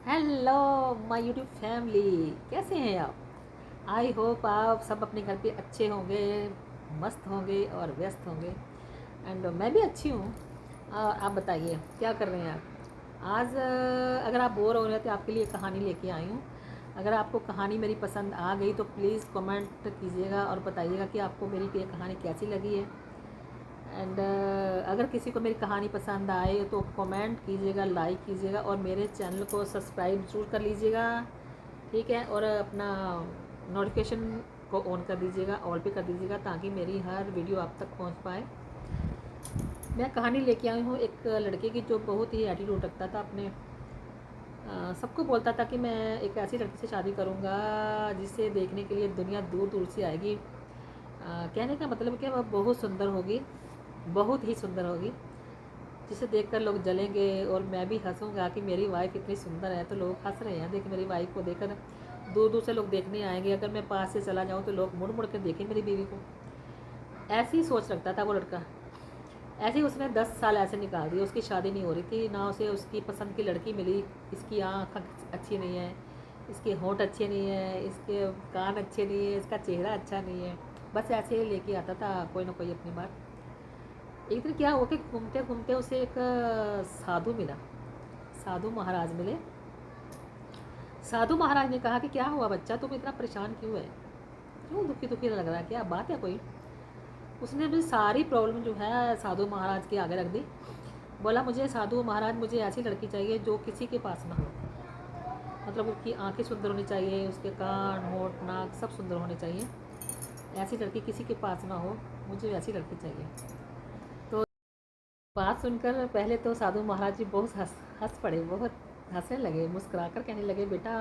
Hello my YouTube family, कैसे हैं आप? आई होप आप सब अपने घर पे अच्छे होंगे, मस्त होंगे और व्यस्त होंगे। एंड मैं भी अच्छी हूँ। आप बताइए क्या कर रहे हैं आप आज? अगर आप बोर हो रहे हैं तो आपके लिए कहानी लेके आई हूँ। अगर आपको कहानी मेरी पसंद आ गई तो प्लीज़ कमेंट कीजिएगा और बताइएगा कि आपको मेरी ये कहानी कैसी लगी है। एंड अगर किसी को मेरी कहानी पसंद आए तो कमेंट कीजिएगा, लाइक कीजिएगा और मेरे चैनल को सब्सक्राइब ज़रूर कर लीजिएगा। ठीक है, और अपना नोटिफिकेशन को ऑन कर दीजिएगा, ऑल पे कर दीजिएगा ताकि मेरी हर वीडियो आप तक पहुंच पाए। मैं कहानी लेके आई हूँ एक लड़के की जो बहुत ही एटीट्यूड रखता था अपने। सबको बोलता था कि मैं एक ऐसी लड़की से शादी करूँगा जिसे देखने के लिए दुनिया दूर दूर से आएगी। कहने का मतलब क्या, वह बहुत सुंदर होगी, बहुत ही सुंदर होगी, जिसे देखकर लोग जलेंगे। और मैं भी हंसूंगा कि मेरी वाइफ इतनी सुंदर है, तो लोग हंस रहे हैं देख मेरी वाइफ को देखकर। दूर दूर से लोग देखने आएंगे, अगर मैं पास से चला जाऊं तो लोग मुड़ मुड़ कर देखें मेरी बीवी को। ऐसी सोच रखता था वो लड़का। ऐसे ही उसने 10 साल ऐसे निकाल दिए, उसकी शादी नहीं हो रही थी, ना उसे उसकी पसंद की लड़की मिली। इसकी आँख अच्छी नहीं है, इसके होंठ अच्छे नहीं है, इसके कान अच्छे नहीं है, इसका चेहरा अच्छा नहीं है। बस ऐसे ही लेके आता था कोई ना कोई अपनी बात। एक दिन क्या हुआ कि घूमते घूमते उसे एक साधु मिला, साधु महाराज मिले। साधु महाराज ने कहा कि क्या हुआ बच्चा, तुम इतना परेशान क्यों है, क्यों दुखी दुखी लग रहा है, क्या बात है कोई? उसने भी सारी प्रॉब्लम जो है साधु महाराज के आगे रख दी। बोला, मुझे साधु महाराज, मुझे ऐसी लड़की चाहिए जो किसी के पास ना हो। मतलब उसकी आंखें सुंदर होनी चाहिए, उसके कान होंठ नाक सब सुंदर होने चाहिए। ऐसी लड़की किसी के पास ना हो, मुझे वैसी लड़की चाहिए। तो बात सुनकर पहले तो साधु महाराज जी बहुत हंस हंस पड़े, बहुत हंसने लगे, मुस्कुरा कर कहने लगे, बेटा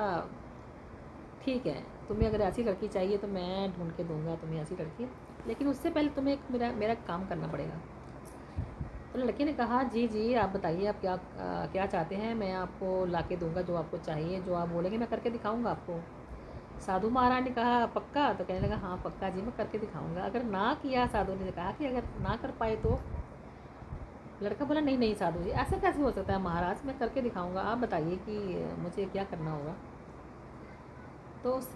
ठीक है, तुम्हें अगर ऐसी लड़की चाहिए तो मैं ढूंढ के दूंगा तुम्हें ऐसी लड़की, लेकिन उससे पहले तुम्हें एक मेरा मेरा काम करना पड़ेगा। तो लड़की ने कहा, जी जी आप बताइए, आप क्या चाहते हैं, मैं आपको ला के दूंगा जो आपको चाहिए, जो आप बोलेंगे मैं करके दिखाऊंगा आपको। साधु महाराज ने कहा, पक्का? तो कहने लगा, हाँ पक्का जी, मैं करके दिखाऊंगा। अगर ना किया, साधु ने कहा कि अगर ना कर पाए तो? लड़का बोला, नहीं नहीं साधु जी, ऐसा कैसे हो सकता है महाराज, मैं करके दिखाऊंगा, आप बताइए कि मुझे क्या करना होगा। तो उस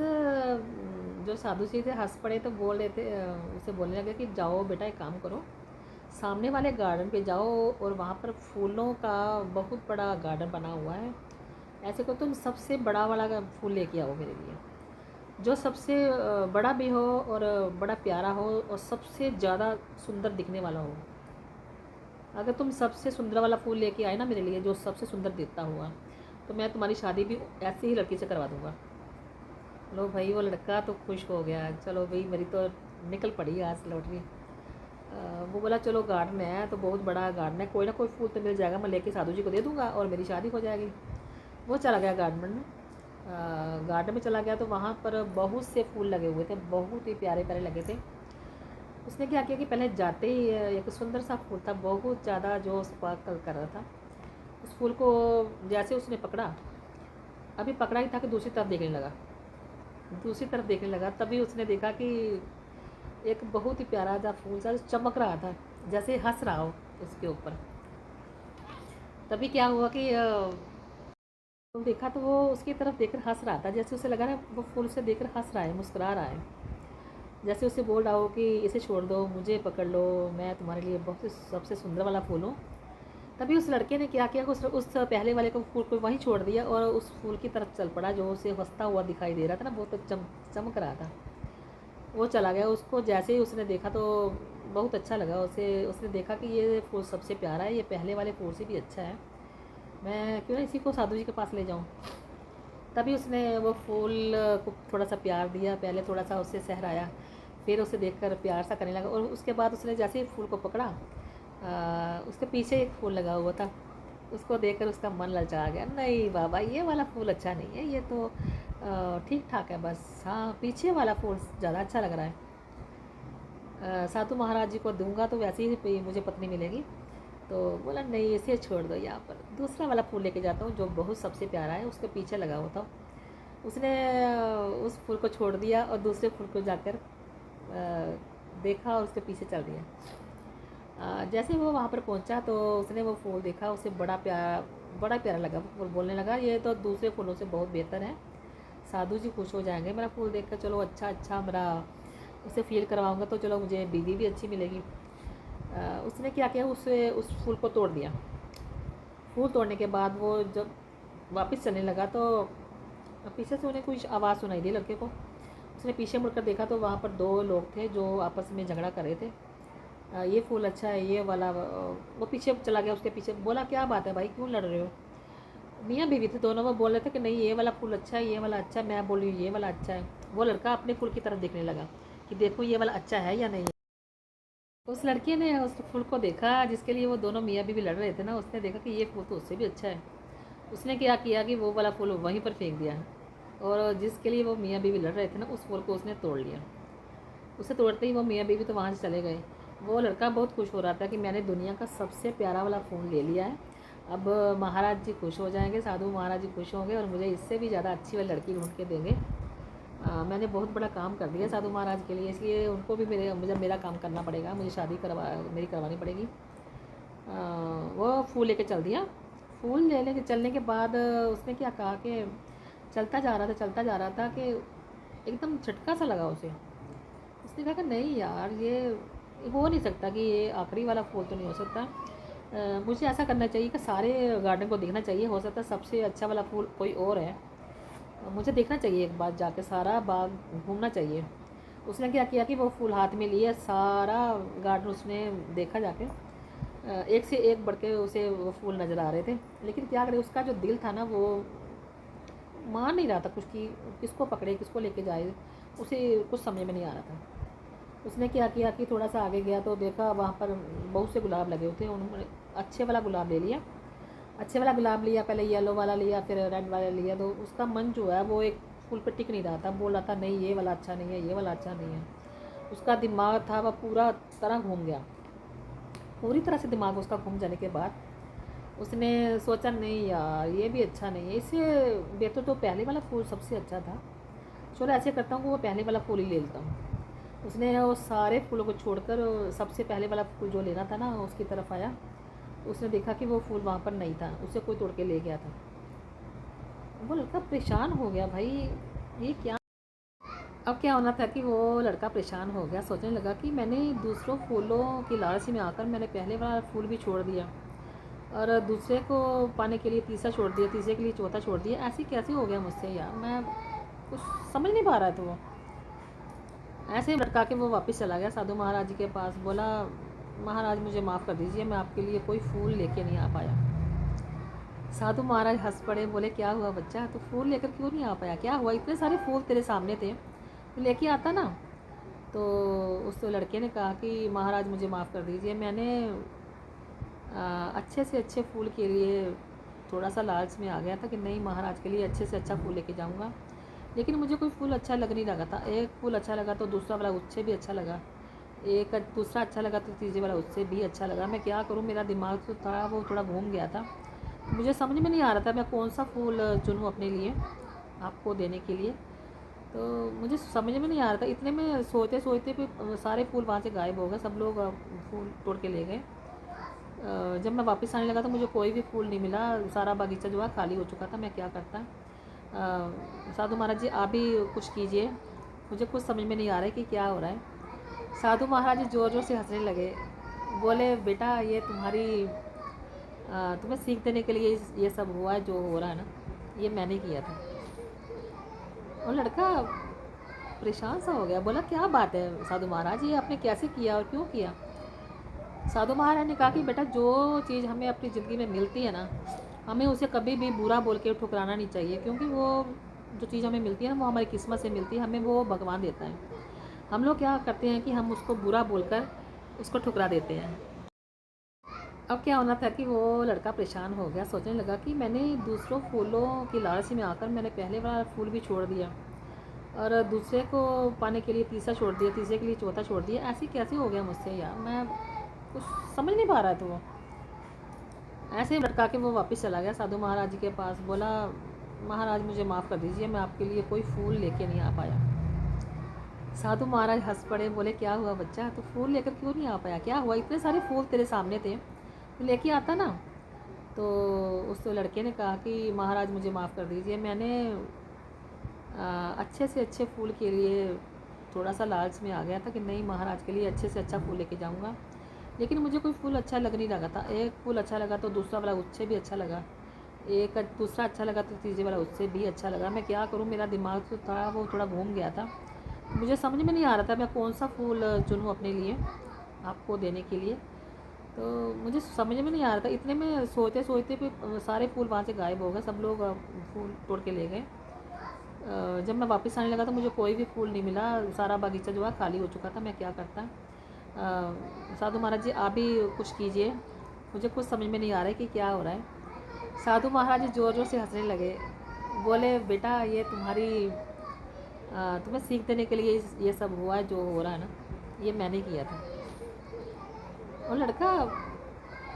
जो साधु जी थे हंस पड़े, तो बोल रहे थे, उसे बोलने लगे कि जाओ बेटा एक काम करो, सामने वाले गार्डन पे जाओ और वहाँ पर फूलों का बहुत बड़ा गार्डन बना हुआ है। ऐसे को तुम सबसे बड़ा वाला फूल लेके आओ मेरे लिए, जो सबसे बड़ा भी हो और बड़ा प्यारा हो और सबसे ज़्यादा सुंदर दिखने वाला हो। अगर तुम सबसे सुंदर वाला फूल लेके आए ना मेरे लिए, जो सबसे सुंदर दिखता हुआ, तो मैं तुम्हारी शादी भी ऐसी ही लड़की से करवा दूँगा। लो भाई, वो लड़का तो खुश हो गया, चलो भाई मेरी तो निकल पड़ी आज लॉटरी। वो बोला, चलो गार्डन है तो बहुत बड़ा गार्डन है, कोई ना कोई फूल तो मिल जाएगा, मैं लेके साधु जी को दे दूँगा और मेरी शादी हो जाएगी। वो चला गया गार्डन में। गार्डन में चला गया तो वहाँ पर बहुत से फूल लगे हुए थे, बहुत ही प्यारे प्यारे लगे थे। उसने क्या किया कि पहले जाते ही एक सुंदर सा फूल था, बहुत ज़्यादा जो स्पार्कल कर रहा था, उस फूल को जैसे उसने पकड़ा, अभी पकड़ा ही था कि दूसरी तरफ देखने लगा, दूसरी तरफ देखने लगा। तभी उसने देखा कि एक बहुत ही प्यारा सा फूल सा चमक रहा था, जैसे हंस रहा हो उसके ऊपर। तभी क्या हुआ कि तो देखा तो वो उसकी तरफ देखकर हंस रहा था, जैसे उसे लगा ना वो फूल से देखकर हंस रहा है, मुस्कुरा रहा है, जैसे उसे बोल रहा हो कि इसे छोड़ दो, मुझे पकड़ लो, मैं तुम्हारे लिए बहुत सबसे सुंदर वाला फूल हूँ। तभी उस लड़के ने क्या किया, उस पहले वाले को फूल को वहीं छोड़ दिया और उस फूल की तरफ चल पड़ा जो उसे हंसता हुआ दिखाई दे रहा था ना, बहुत चमक रहा था। वो चला गया, उसको जैसे ही उसने देखा तो बहुत अच्छा लगा उसे। उसने देखा कि ये फूल सबसे प्यारा है, ये पहले वाले फूल से भी अच्छा है, मैं क्यों ना इसी को साधु जी के पास ले जाऊँ। तभी उसने वो फूल को थोड़ा सा प्यार दिया, पहले थोड़ा सा उससे सहराया, फिर उसे देखकर प्यार सा करने लगा। और उसके बाद उसने जैसे ही फूल को पकड़ा, उसके पीछे एक फूल लगा हुआ था, उसको देखकर उसका मन ललचा गया, नहीं बाबा ये वाला फूल अच्छा नहीं है, ये तो ठीक ठाक है बस, हाँ पीछे वाला फूल ज़्यादा अच्छा लग रहा है। साधु महाराज जी को दूंगा तो वैसे ही मुझे पत्नी मिलेगी। तो बोला, नहीं इसे छोड़ दो, यहाँ पर दूसरा वाला फूल लेके जाता हूँ जो बहुत सबसे प्यारा है, उसके पीछे लगा हुआ था। उसने उस फूल को छोड़ दिया और दूसरे फूल को जाकर देखा और उसके पीछे चल दिया। जैसे वो वहाँ पर पहुँचा तो उसने वो फूल देखा, उसे बड़ा प्यारा बड़ा प्यारा लगा। फूल बोलने लगा ये तो दूसरे फूलों से बहुत बेहतर है, साधु जी खुश हो जाएंगे मेरा फूल देख कर। चलो अच्छा अच्छा मेरा उसे फील करवाऊँगा तो चलो मुझे बीवी भी अच्छी मिलेगी। उसने क्या किया, उसे उस फूल को तोड़ दिया। फूल तोड़ने के बाद वो जब वापस चलने लगा तो पीछे से उन्हें कुछ आवाज़ सुनाई दी लड़के को। उसने पीछे मुड़कर देखा तो वहाँ पर दो लोग थे जो आपस में झगड़ा कर रहे थे। ये फूल अच्छा है ये वाला। वो पीछे चला गया, उसके पीछे बोला क्या बात है भाई क्यों लड़ रहे हो। मियाँ बीवी थे दोनों, वो बोल रहे थे कि नहीं ये वाला फूल अच्छा है ये वाला अच्छा है, मैं बोल रही हूँ ये वाला अच्छा है। वो लड़का अपने फूल की तरफ देखने लगा कि देखो ये वाला अच्छा है या नहीं। उस लड़के ने उस फूल को देखा जिसके लिए वो दोनों मियाँ बीवी लड़ रहे थे ना, उसने देखा कि ये फूल तो उससे भी अच्छा है। उसने क्या किया कि वो वाला फूल वहीं पर फेंक दिया, और जिसके लिए वो मियाँ बीवी लड़ रहे थे ना उस फूल को उसने तोड़ लिया। उसे तोड़ते ही वो मियाँ बीवी तो वहाँ से चले गए। वो लड़का बहुत खुश हो रहा था कि मैंने दुनिया का सबसे प्यारा वाला फ़ोन ले लिया है। अब महाराज जी खुश हो जाएंगे, साधु महाराज जी खुश होंगे और मुझे इससे भी ज़्यादा अच्छी वाली लड़की ढूंढ के देंगे। मैंने बहुत बड़ा काम कर दिया साधु महाराज के लिए, इसलिए उनको भी मुझे मेरा काम करना पड़ेगा, मुझे शादी मेरी करवानी पड़ेगी। वो फूल लेके चल दिया। फूल लेने के चलने के बाद उसने क्या कहा कि चलता जा रहा था कि एकदम झटका सा लगा उसे। उसने कहा कि नहीं यार ये हो नहीं सकता कि ये आखिरी वाला फूल तो नहीं हो सकता। मुझे ऐसा करना चाहिए कि सारे गार्डन को देखना चाहिए, हो सकता है सबसे अच्छा वाला फूल कोई और है। मुझे देखना चाहिए एक बार जाके, सारा बाग घूमना चाहिए। उसने क्या किया कि वो फूल हाथ में लिए सारा गार्डन उसने देखा जाके। एक से एक बढ़ के उसे वो फूल नज़र आ रहे थे, लेकिन क्या करे उसका जो दिल था ना वो मान नहीं रहा था कुछ कि किसको पकड़े किसको लेके जाए, उसे कुछ समझ में नहीं आ रहा था। उसने क्या किया कि थोड़ा सा आगे गया तो देखा वहाँ पर बहुत से गुलाब लगे होते हैं। उन्होंने अच्छे वाला गुलाब ले लिया, अच्छे वाला गुलाब लिया, पहले येलो वाला लिया फिर रेड वाला लिया। तो उसका मन जो है वो एक फूल पर टिक नहीं रहा था, बोल रहा था नहीं ये वाला अच्छा नहीं है ये वाला अच्छा नहीं है। उसका दिमाग था वह पूरा तरह घूम गया। पूरी तरह से दिमाग उसका घूम जाने के बाद उसने सोचा नहीं यार ये भी अच्छा नहीं है, इससे बेहतर तो पहले वाला फूल सबसे अच्छा था। चलो ऐसे करता हूँ कि वो पहले वाला फूल ही ले लेता हूँ। उसने वो सारे फूलों को छोड़कर सबसे पहले वाला फूल जो लेना था ना उसकी तरफ आया। उसने देखा कि वो फूल वहाँ पर नहीं था, उसे कोई तोड़ के ले गया था। वो लड़का परेशान हो गया, भाई ये क्या। अब क्या होना था कि वो लड़का परेशान हो गया, सोचने लगा कि मैंने दूसरों फूलों की लालची में आकर मैंने पहले वाला फूल भी छोड़ दिया और दूसरे को पाने के लिए तीसरा छोड़ दिया, तीसरे के लिए चौथा छोड़ दिया। ऐसे कैसे हो गया मुझसे यार, मैं कुछ समझ नहीं पा रहा था। वो ऐसे ही लटका के वो वापस चला गया साधु महाराज जी के पास। बोला महाराज मुझे माफ़ कर दीजिए, मैं आपके लिए कोई फूल लेके नहीं आ पाया। साधु महाराज हंस पड़े, बोले क्या हुआ बच्चा, तो फूल लेकर क्यों नहीं आ पाया, क्या हुआ, इतने सारे फूल तेरे सामने थे तो लेके आता ना। तो उस लड़के ने कहा कि महाराज मुझे माफ़ कर दीजिए, मैंने अच्छे से अच्छे फूल के लिए थोड़ा सा लालच में आ गया था कि नहीं महाराज के लिए अच्छे से अच्छा फूल लेके जाऊंगा, लेकिन मुझे कोई फूल अच्छा लग नहीं लगा था। एक फूल अच्छा लगा तो दूसरा वाला उससे भी अच्छा लगा, एक दूसरा अच्छा लगा तो तीसरे वाला उससे भी अच्छा लगा। मैं क्या करूं, मेरा दिमाग जो था वो थोड़ा घूम गया था, मुझे समझ में नहीं आ रहा था मैं कौन सा फूल चुनूँ अपने लिए आपको देने के लिए। तो मुझे समझ में नहीं आ रहा था, इतने में सोचते सोचते फिर सारे फूल वहाँ से गायब हो गए, सब लोग फूल तोड़ के ले गए। जब मैं वापस आने लगा तो मुझे कोई भी फूल नहीं मिला, सारा बागीचा जो है खाली हो चुका था। मैं क्या करता। साधु महाराज जी आप भी कुछ कीजिए, मुझे कुछ समझ में नहीं आ रहा है कि क्या हो रहा है। साधु महाराज जी ज़ोर ज़ोर से हंसने लगे, बोले बेटा ये तुम्हें सीख देने के लिए ये सब हुआ है जो हो रहा है ना, ये मैंने किया था। और लड़का परेशान सा हो गया, बोला क्या बात है साधु महाराज ये आपने कैसे किया और क्यों किया। साधु महाराज ने कहा कि बेटा जो चीज़ हमें अपनी ज़िंदगी में मिलती है ना, हमें उसे कभी भी बुरा बोल के ठुकराना नहीं चाहिए, क्योंकि वो जो चीज़ हमें मिलती है ना वो हमारी किस्मत से मिलती है, हमें वो भगवान देता है। हम लोग क्या करते हैं कि हम उसको बुरा बोलकर उसको ठुकरा देते हैं। अब क्या होना था कि वो लड़का परेशान हो गया, सोचने लगा कि मैंने दूसरों फूलों की लालची में आकर मैंने पहले वाला फूल भी छोड़ दिया और दूसरे को पाने के लिए तीसरा छोड़ दिया, तीसरे के लिए चौथा छोड़ दिया। ऐसे कैसे हो गया मुझसे यार, मैं कुछ समझ नहीं पा रहा था। वो ऐसे ही लटका के वो वापस चला गया साधु महाराज जी के पास। बोला महाराज मुझे माफ़ कर दीजिए, मैं आपके लिए कोई फूल लेके नहीं आ पाया। साधु महाराज हंस पड़े, बोले क्या हुआ बच्चा, तो फूल लेकर क्यों नहीं आ पाया, क्या हुआ, इतने सारे फूल तेरे सामने थे तो लेके आता ना। तो उस लड़के ने कहा कि महाराज मुझे माफ़ कर दीजिए, मैंने अच्छे से अच्छे फूल के लिए थोड़ा सा लालच में आ गया था कि नहीं महाराज के लिए अच्छे से अच्छा फूल लेके जाऊंगा, लेकिन मुझे कोई फूल अच्छा लग नहीं रहा था। एक फूल अच्छा लगा तो दूसरा वाला उससे भी अच्छा लगा, एक दूसरा अच्छा लगा तो तीसरे वाला उससे भी अच्छा लगा। मैं क्या करूँ, मेरा दिमाग जो था वो थोड़ा घूम गया था, मुझे समझ में नहीं आ रहा था मैं कौन सा फूल चुनूँ अपने लिए, आपको देने के लिए। तो मुझे समझ में नहीं आ रहा था, इतने में सोचते सोचते भी सारे फूल वहाँ से गायब हो गए, सब लोग फूल तोड़ के ले गए। जब मैं वापस आने लगा तो मुझे कोई भी फूल नहीं मिला, सारा बागीचा जो है खाली हो चुका था। मैं क्या करता। साधु महाराज जी आप भी कुछ कीजिए, मुझे कुछ समझ में नहीं आ रहा है कि क्या हो रहा है। साधु महाराज जी ज़ोर ज़ोर से हंसने लगे, बोले बेटा ये तुम्हें सीख देने के लिए ये सब हुआ है, जो हो रहा है ना ये मैंने किया था। और लड़का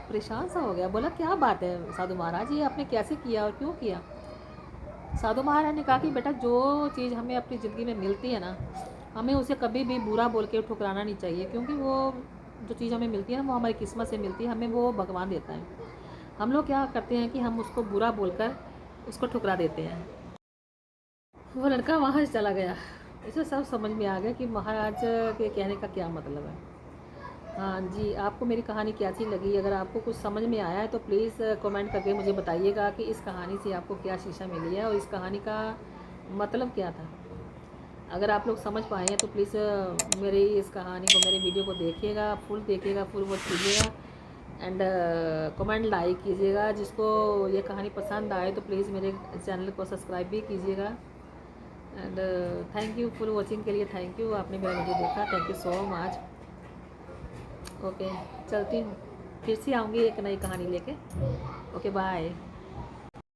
परेशान सा हो गया, बोला क्या बात है साधु महाराज, ये आपने कैसे किया और क्यों किया। साधु महाराज ने कहा कि बेटा जो चीज़ हमें अपनी ज़िंदगी में मिलती है ना, हमें उसे कभी भी बुरा बोल के ठुकराना नहीं चाहिए, क्योंकि वो जो चीज़ हमें मिलती है ना वो हमारी किस्मत से मिलती है, हमें वो भगवान देता है। हम लोग क्या करते हैं कि हम उसको बुरा बोलकर उसको ठुकरा देते हैं। वो लड़का वहाँ से चला गया, इसे सब समझ में आ गया कि महाराज के कहने का क्या मतलब है। हाँ जी, आपको मेरी कहानी कैसी लगी, अगर आपको कुछ समझ में आया है तो प्लीज़ कमेंट करके मुझे बताइएगा कि इस कहानी से आपको क्या शिक्षा मिली है और इस कहानी का मतलब क्या था। अगर आप लोग समझ पाए हैं तो प्लीज़ मेरी इस कहानी को, मेरे वीडियो को देखिएगा, फुल देखिएगा, फुल वॉच कीजिएगा एंड कमेंट लाइक कीजिएगा। जिसको ये कहानी पसंद आए तो प्लीज़ मेरे चैनल को सब्सक्राइब भी कीजिएगा। And thank you for watching के लिए, थैंक यू, आपने मेरा वीडियो देखा, thank you so much. Okay चलती हूँ, फिर से आऊँगी एक नई कहानी लेके। Okay bye.